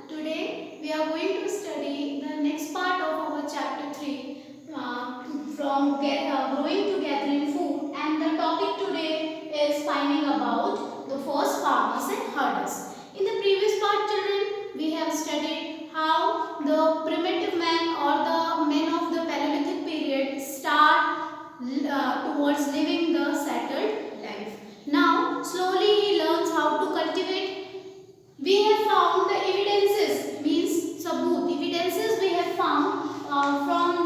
Today we are going to study the next part of our chapter 3 from growing to gathering food, and the topic today is finding about the first farmers and herders. In the previous part, children, we have studied how the primitive man or the men of the Paleolithic period start towards living the settled life. Now slowly he learns how to cultivate. We have found the evidences, means sabut, evidences we have found from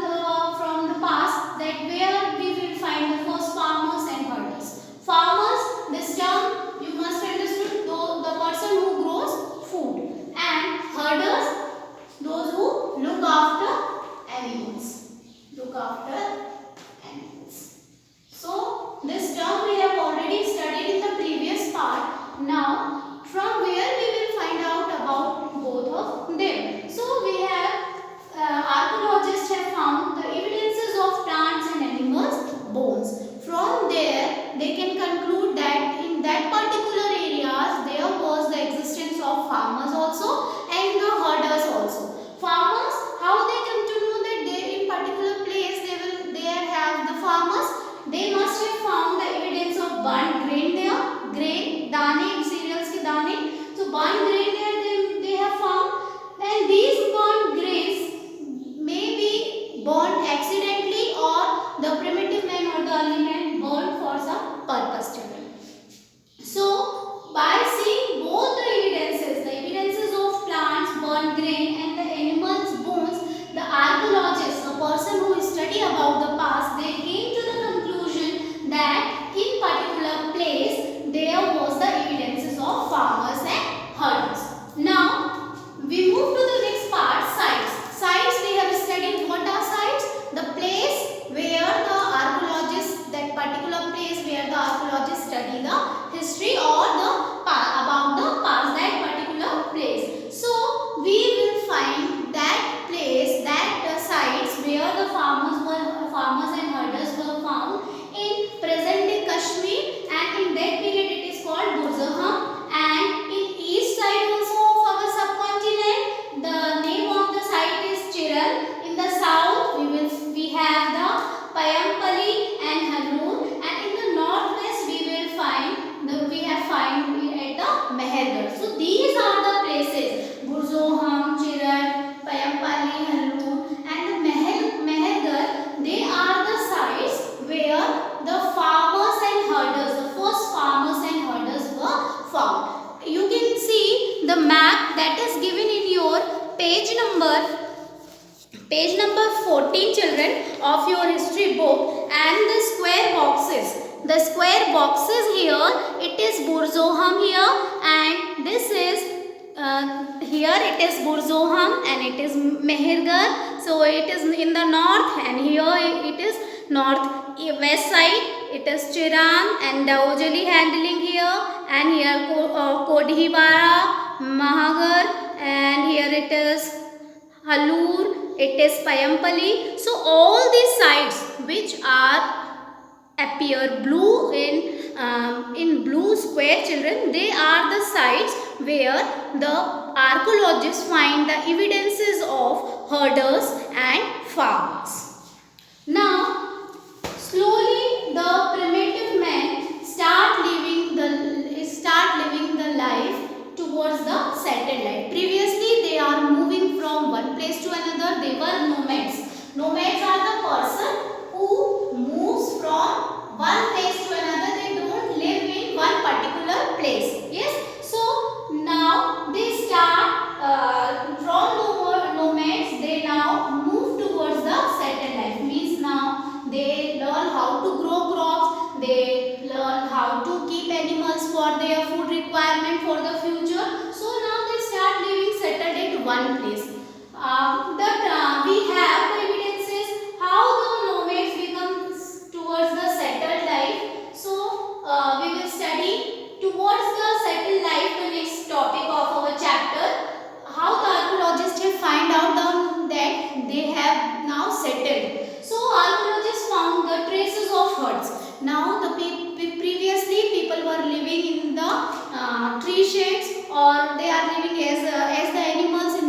the past, that where we will find the first farmers and herders. Farmers, this term you must understand, the person who grows food, and herders, those who look after animals. Look after animals. So this term we have already studied in the previous part. Now from where we will find out about both of them. So we have archaeologists have found the evidences of plants and animals bones. From there they can conclude that in that particular areas there was the existence of farmers also and the herders also. Farmers, how they come to know that they in particular place they have the farmers? They must have found the evidence of burnt grain there, grain, dane, cereals ke dane. So burnt grain there they have found, and these burnt grains may be burnt accidentally or the primitive man or the early man burnt for some purpose, children. So by seeing both the evidences of plants, burnt grain and the animals' bones, the archaeologists, a person who study about the past, they came to the conclusion that in particular place there was the evidences of farmers and herders. Now we move to the next part, sites. Sites we have studied. What are sites? The place where the archaeologists, that particular place where the archaeologists study the history or the about the past, that particular place. So we will find that place, that sites where the farmers and herders were found in present day Kashmir, and in that period it is called Burzaham, and in east side also of our subcontinent the name of the site is Chiral. In the south we have the Payampali and Hanur, and in the northwest we have find at the Mehergarh. So these are the places: Burzaham, Chiral, Payampali, Hanur and the Mehergarh. They are the sites where the farmers and herders, the first farmers and herders were found. You can see the map that is given in your page number 14, children, of your history book, and the square boxes. The square boxes here, it is Burzaham here, and this is here it is Burzaham and it is Mehergarh. So it is in the north, and here it is north west side. It is Chiran and Daujali handling here, and here Kodhibara, Mahagar, and here it is Halur, it is Payampali. So all these sites which are appear blue in blue square, children, they are the sites where the archaeologists find the evidences of herders and farmers. Now slowly the primitive men start living the life towards the settled life. Previously they are moving from one place to another. They were nomads. Nomads are the person who moves from one place to another. They don't live in one particular place. Yes. So now they start from nomads. They now move towards the settled life. Means now they learn how to grow crops. They learn how to keep animals for their food requirement for the future. So now they start living settled at one place. We have the evidences how the nomads become towards the settled life. So we will study towards the settled life, the next topic of our chapter. How the archaeologists have find out that they have now settled. So archaeologists found the traces of herds. Now previously people were living in the tree sheds, or they are living as the animals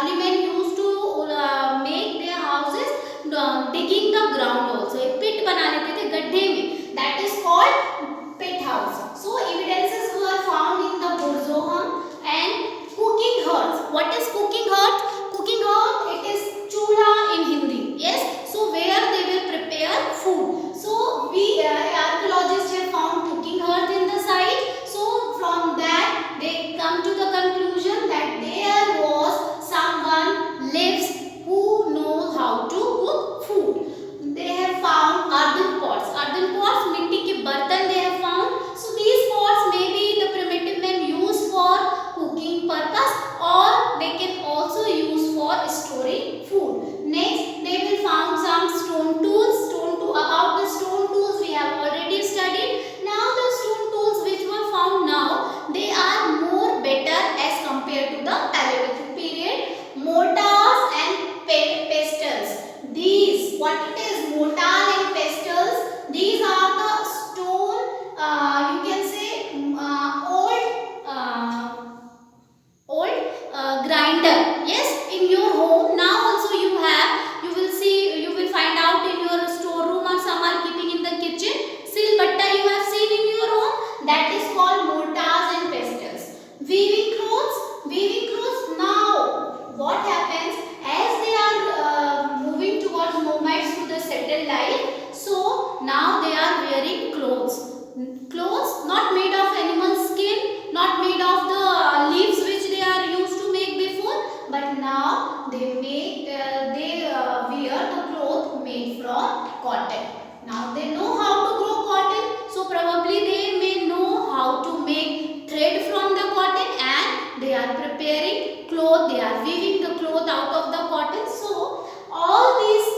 early men used to make their houses digging the ground also. एक pit बना लेते थे गड्ढे में. That is called pit house. So evidences were found in the Burzahum and cooking hearths. What is cooking hearth? Cooking hearth, it is chula in Hindi. Yes. So where they will prepare food. So we archaeologists have found cooking hearth in the site. So from that they come to the conclusion that there was someone lives who knows how to cook food. They have found earthen pots. Earthen pots, मिट्टी के बर्तन they have found. So these pots may be the primitive men use for cooking purpose, or they can also use for storing food. Next, they will found some stone tools. About the stone tools we have already studied. Now the stone tools which were found now, they are more better as compared to the Paleolithic period. Mortars and pestles. These, what it is, mortar and pestles, these are the stone, you can say old grinder. Yes, in your home now also you have, you will see, you will find out in your storeroom, or some are keeping in the kitchen. Silbatta you have seen in your home, that is called mortars and pestles. Weaving clothes. Now what happens, as they are moving towards nomads to the settled life, so now they are wearing clothes not made of animal skin, not made of the leaves which they are used to make before, but now they wear the cloth made from cotton. Now they know how to grow cotton, so probably they may know how to make thread from the cotton, and they are preparing cloth, they are weaving the cloth out of the cotton. So all these